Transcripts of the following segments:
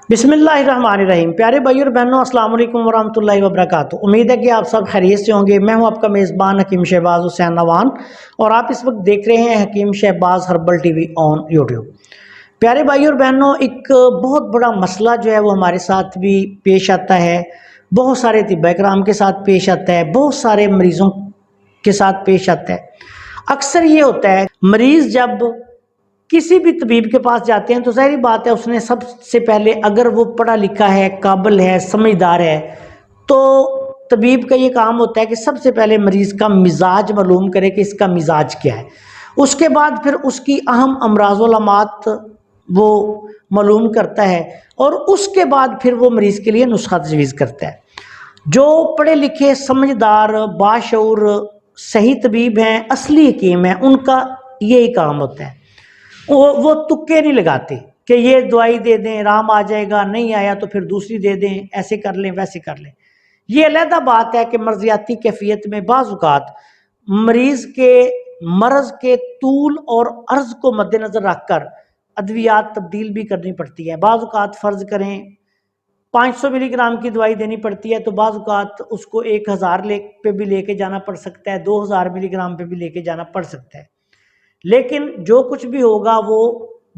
बिस्मिल्लाहिर्रहमानिर्रहीम। प्यारे भाई और बहनों, अस्सलाम वालेकुम वरहमतुल्लाहि वबरकातुहू। उम्मीद है कि आप सब खैरियत से होंगे। मैं हूं आपका मेज़बान हकीम शहबाज हुसैन नवान और आप इस वक्त देख रहे हैं Hakeem Shahbaz herbal TV on YouTube. प्यारे भाई और बहनों, एक बहुत बड़ा मसला जो है वो हमारे साथ भी पेश आता है, बहुत सारे तिब्बा इकराम के साथ पेश आता है, बहुत सारे मरीज़ों के साथ पेश आता है। अक्सर ये होता है, मरीज़ जब किसी भी तबीब के पास जाते हैं तो ज़ाहिर बात है उसने सबसे पहले, अगर वो पढ़ा लिखा है, काबिल है, समझदार है, तो तबीब का ये काम होता है कि सबसे पहले मरीज़ का मिजाज मालूम करे कि इसका मिजाज क्या है। उसके बाद फिर उसकी अहम अमराज़ व अलामात वो मालूम करता है और उसके बाद फिर वो मरीज़ के लिए नुस्खा तजवीज़ करता है। जो पढ़े लिखे, समझदार, बाशऊर, सही तबीब हैं, असली हकीम हैं, उनका यही काम होता है। वो तुक्के नहीं लगाते कि ये दवाई दे दें आराम आ जाएगा, नहीं आया तो फिर दूसरी दे दें, ऐसे कर लें वैसे कर लें। ये अलहदा बात है कि मर्जियाती कैफियत में बाज़ औक़ात मरीज़ के मर्ज़ के तूल और अर्ज़ को मद्देनज़र रखकर अद्वियात तब्दील भी करनी पड़ती है। बाज़ औक़ात फ़र्ज़ करें 500 मिलीग्राम की दवाई देनी पड़ती है तो बाज़ औक़ात उसको 1000 पे भी लेके जाना पड़ सकता है, 2000 मिलीग्राम पे भी लेके जाना पड़ सकता है। लेकिन जो कुछ भी होगा वो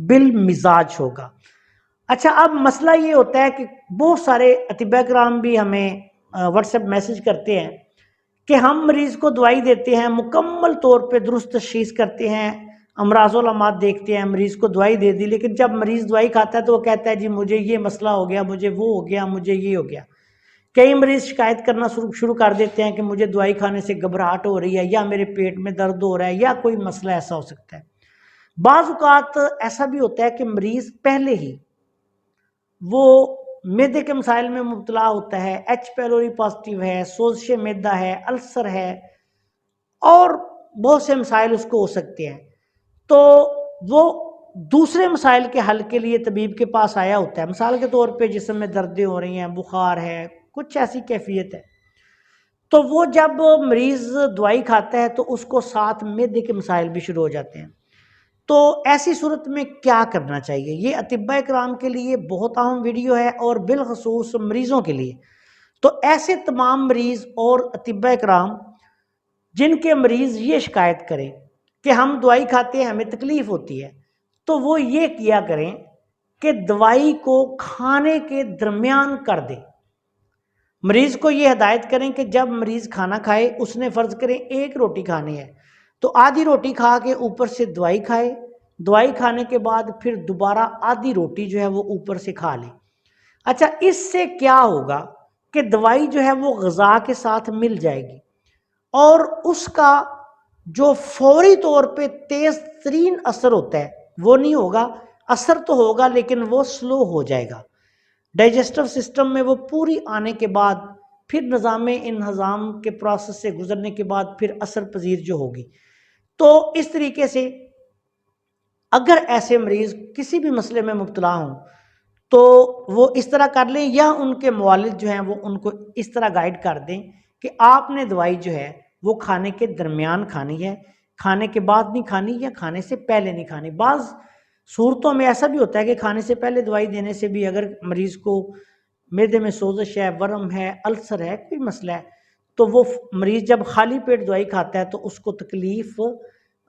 बिल मिजाज होगा। अच्छा, अब मसला ये होता है कि बहुत सारे अतिबा कराम भी हमें व्हाट्सएप मैसेज करते हैं कि हम मरीज़ को दवाई देते हैं, मुकम्मल तौर पे दुरुस्त तशख़ीस करते हैं, अमराज़-ओ-अलामात देखते हैं, मरीज़ को दवाई दे दी, लेकिन जब मरीज़ दवाई खाता है तो वो कहता है जी मुझे ये मसला हो गया, मुझे वो हो गया, मुझे ये हो गया। कई मरीज़ शिकायत करना शुरू कर देते हैं कि मुझे दवाई खाने से घबराहट हो रही है, या मेरे पेट में दर्द हो रहा है, या कोई मसला ऐसा हो सकता है। बाज़ औक़ात ऐसा भी होता है कि मरीज़ पहले ही वो मैदे के मसाइल में मुब्तला होता है, एच पैलोरी पॉजिटिव है, सोज़िश मैदा है, अल्सर है और बहुत से मसाइल उसको हो सकते हैं। तो वो दूसरे मसाइल के हल के लिए तबीब के पास आया होता है। मिसाल के तौर पे जिस्म में दर्दें हो रही हैं, बुखार है, कुछ ऐसी कैफियत है, तो वो जब मरीज़ दवाई खाता है तो उसको साथ मैदे के मसाइल भी शुरू हो जाते हैं। तो ऐसी सूरत में क्या करना चाहिए? ये अतिब्बा इकराम के लिए बहुत अहम वीडियो है और बिलखसूस मरीज़ों के लिए। तो ऐसे तमाम मरीज़ और अतिब्बा इकराम जिनके मरीज़ ये शिकायत करें कि हम दवाई खाते हैं, हमें तकलीफ़ होती है, तो वो ये किया करें कि दवाई को खाने के दरमियान कर दें। मरीज़ को ये हिदायत करें कि जब मरीज़ खाना खाए, उसने फ़र्ज़ करें 1 रोटी खानी है तो आधी रोटी खा के ऊपर से दवाई खाए, दवाई खाने के बाद फिर दोबारा आधी रोटी जो है वो ऊपर से खा ले। अच्छा, इससे क्या होगा कि दवाई जो है वो ग़िज़ा के साथ मिल जाएगी और उसका जो फौरी तौर पे तेज़ तरीन असर होता है वो नहीं होगा। असर तो होगा लेकिन वो स्लो हो जाएगा। डाइजेस्टिव सिस्टम में वो पूरी आने के बाद फिर निज़ाम इंहज़ाम के प्रोसेस से गुजरने के बाद फिर असर पजीर जो होगी। तो इस तरीके से अगर ऐसे मरीज़ किसी भी मसले में मुब्तला हों तो वो इस तरह कर लें, या उनके मुआलिज जो हैं वो उनको इस तरह गाइड कर दें कि आपने दवाई जो है वो खाने के दरमियान खानी है, खाने के बाद नहीं खानी या खाने से पहले नहीं खानी। बाज़ सूरतों में ऐसा भी होता है कि खाने से पहले दवाई देने से भी अगर मरीज़ को मैदे में सोजिश है, वर्म है, अल्सर है, कोई मसला है, तो वो मरीज़ जब खाली पेट दवाई खाता है तो उसको तकलीफ़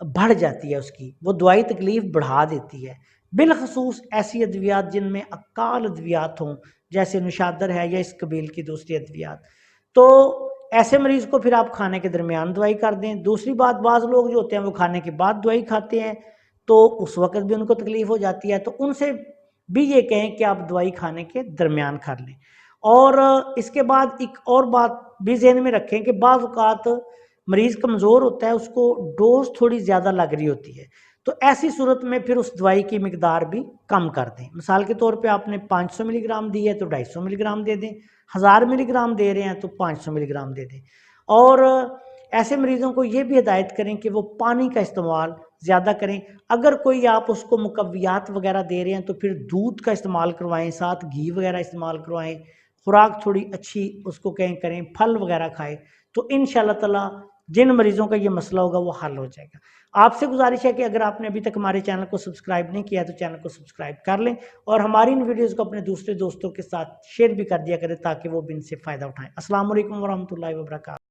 बढ़ जाती है, उसकी वो दवाई तकलीफ़ बढ़ा देती है। बिलखसूस ऐसी अद्वियात जिनमें अकाल अद्वियात हों, जैसे निशादर है या इस कबील की दूसरी अद्वियात, तो ऐसे मरीज़ को फिर आप खाने के दरमियान दवाई कर दें। दूसरी बात, बाज़ लोग जो होते हैं वो खाने के बाद दवाई खाते हैं तो उस वक़्त भी उनको तकलीफ़ हो जाती है, तो उनसे भी ये कहें कि आप दवाई खाने के दरमियान कर लें। और इसके बाद एक और बात भी ज़हन में रखें कि बाज़ औक़ात मरीज़ कमज़ोर होता है, उसको डोज़ थोड़ी ज़्यादा लग रही होती है, तो ऐसी सूरत में फिर उस दवाई की मिकदार भी कम कर दें। मिसाल के तौर पे आपने 500 मिलीग्राम दी है तो 250 मिलीग्राम दे दें, 1000 मिलीग्राम दे रहे हैं तो 500 मिलीग्राम दे दें। और ऐसे मरीज़ों को ये भी हिदायत करें कि वो पानी का इस्तेमाल ज़्यादा करें। अगर कोई आप उसको मुकव्वियात वगैरह दे रहे हैं तो फिर दूध का इस्तेमाल करवाएँ, साथ घी वगैरह इस्तेमाल करवाएँ, खुराक थोड़ी अच्छी उसको कहें करें, फल वगैरह खाए, तो इंशाअल्लाह ताला جن مریضوں کا یہ مسئلہ ہوگا وہ حل ہو جائے گا۔ آپ سے گزارش ہے کہ اگر آپ نے ابھی تک ہمارے چینل کو سبسکرائب نہیں کیا تو چینل کو سبسکرائب کر لیں اور ہماری ان ویڈیوز کو اپنے دوسرے دوستوں کے ساتھ شیئر بھی کر دیا کریں تاکہ وہ بھی ان سے فائدہ اٹھائیں۔ السلام علیکم ورحمۃ اللہ وبرکاتہ۔